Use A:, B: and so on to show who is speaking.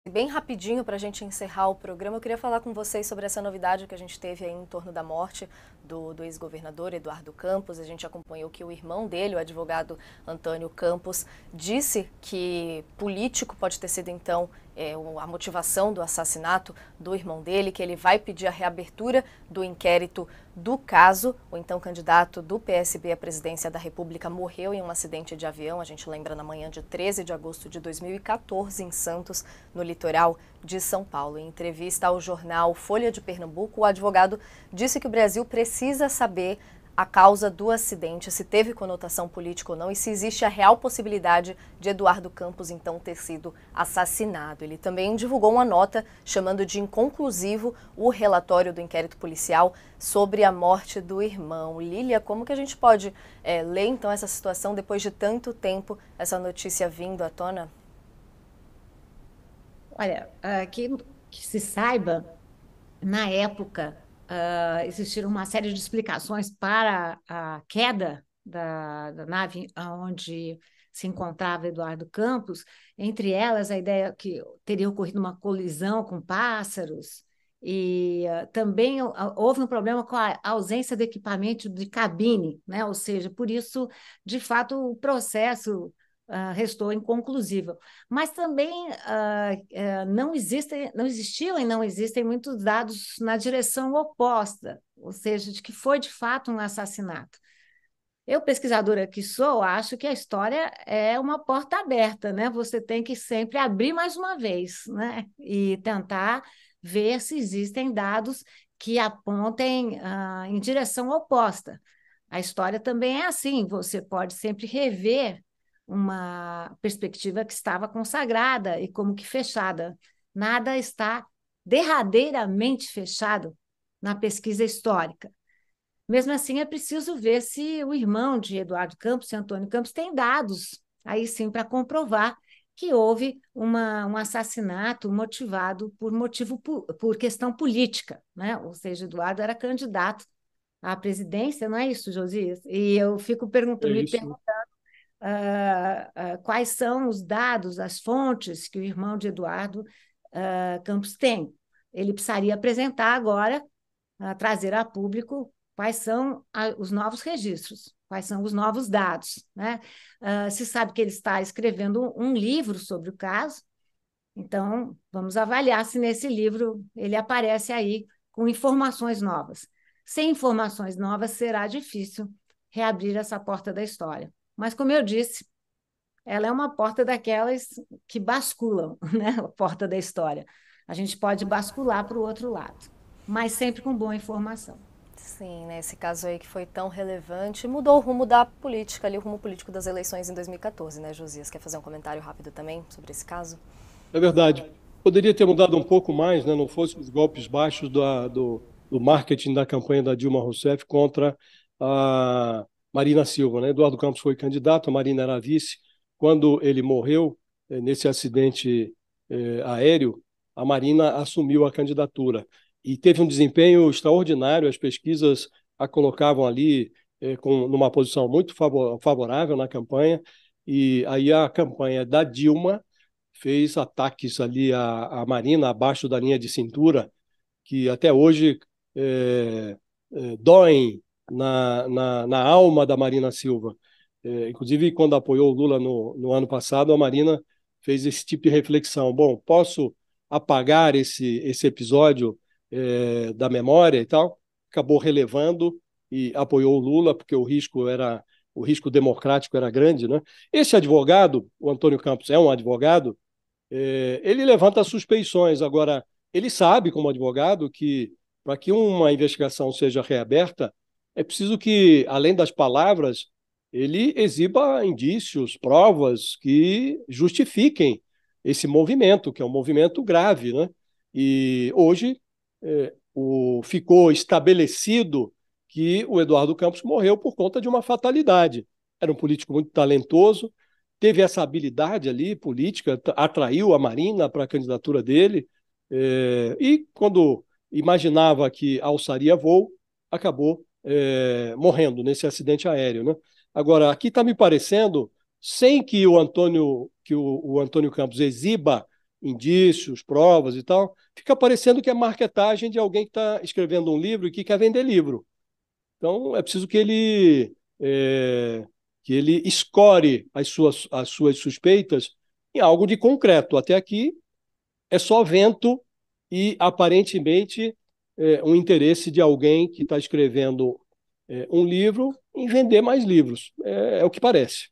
A: Bem rapidinho para a gente encerrar o programa, eu queria falar com vocês sobre essa novidade que a gente teve aí em torno da morte do ex-governador Eduardo Campos. A gente acompanhou que o irmão dele, o advogado Antônio Campos, disse que político pode ter sido então a motivação do assassinato do irmão dele, que ele vai pedir a reabertura do inquérito do caso. O então candidato do PSB à presidência da República morreu em um acidente de avião, a gente lembra, na manhã de 13 de agosto de 2014, em Santos, no litoral de São Paulo. Em entrevista ao jornal Folha de Pernambuco, o advogado disse que o Brasil precisa saber a causa do acidente, se teve conotação política ou não e se existe a real possibilidade de Eduardo Campos então ter sido assassinado. Ele também divulgou uma nota chamando de inconclusivo o relatório do inquérito policial sobre a morte do irmão. Lília, como que a gente pode ler então essa situação depois de tanto tempo, essa notícia vindo à tona?
B: Olha, que se saiba, na época, existiram uma série de explicações para a queda da nave onde se encontrava Eduardo Campos, entre elas a ideia que teria ocorrido uma colisão com pássaros, e também houve um problema com a ausência de equipamento de cabine, né? Ou seja, por isso, de fato, o processo restou inconclusivo. Mas também não existiam e não existem muitos dados na direção oposta, ou seja, de que foi de fato um assassinato. Eu, pesquisadora que sou, acho que a história é uma porta aberta, né? Você tem que sempre abrir mais uma vez, né? E tentar ver se existem dados que apontem em direção oposta. A história também é assim, você pode sempre rever uma perspectiva que estava consagrada e como que fechada. Nada está derradeiramente fechado na pesquisa histórica. Mesmo assim, é preciso ver se o irmão de Eduardo Campos, se Antônio Campos, tem dados, aí sim, para comprovar que houve um assassinato motivado por questão política, né? Ou seja, Eduardo era candidato à presidência, não é isso, Josias? E eu fico
C: É
B: me
C: isso.
B: perguntando quais são os dados, as fontes que o irmão de Eduardo Campos tem. Ele precisaria apresentar agora, trazer a público quais são os novos registros, quais são os novos dados, né? Se sabe que ele está escrevendo um livro sobre o caso, então vamos avaliar se nesse livro ele aparece aí com informações novas. Sem informações novas, será difícil reabrir essa porta da história. Mas, como eu disse, ela é uma porta daquelas que basculam, né? A porta da história. A gente pode bascular para o outro lado, mas sempre com boa informação.
A: Sim, né, esse caso aí que foi tão relevante, mudou o rumo da política ali, o rumo político das eleições em 2014, né, Josias? Quer fazer um comentário rápido também sobre esse caso?
C: É verdade. Poderia ter mudado um pouco mais, né? Não fosse os golpes baixos do marketing da campanha da Dilma Rousseff contra a Marina Silva, né? Eduardo Campos foi candidato, a Marina era vice. Quando ele morreu, nesse acidente aéreo, a Marina assumiu a candidatura e teve um desempenho extraordinário. As pesquisas a colocavam ali numa posição muito favorável na campanha. E aí a campanha da Dilma fez ataques ali à Marina abaixo da linha de cintura, que até hoje doem na alma da Marina Silva. Inclusive, quando apoiou o Lula no ano passado, a Marina fez esse tipo de reflexão. Bom, posso apagar esse episódio da memória e tal? Acabou relevando e apoiou o Lula, porque o risco democrático era grande, né? Esse advogado, o Antônio Campos, é um advogado, ele levanta suspeições. Agora, ele sabe, como advogado, que para que uma investigação seja reaberta, é preciso que, além das palavras, ele exiba indícios, provas que justifiquem esse movimento, que é um movimento grave, né? E hoje ficou estabelecido que o Eduardo Campos morreu por conta de uma fatalidade. Era um político muito talentoso, teve essa habilidade ali política, atraiu a Marina para a candidatura dele, e quando imaginava que alçaria voo, acabou morrendo nesse acidente aéreo, né? Agora, aqui está me parecendo, sem que o Antônio Campos exiba indícios, provas e tal, fica parecendo que é marketagem de alguém que está escrevendo um livro e que quer vender livro. Então, é preciso que ele escore as suas suspeitas em algo de concreto. Até aqui é só vento e, aparentemente, um interesse de alguém que está escrevendo um livro em vender mais livros. É o que parece.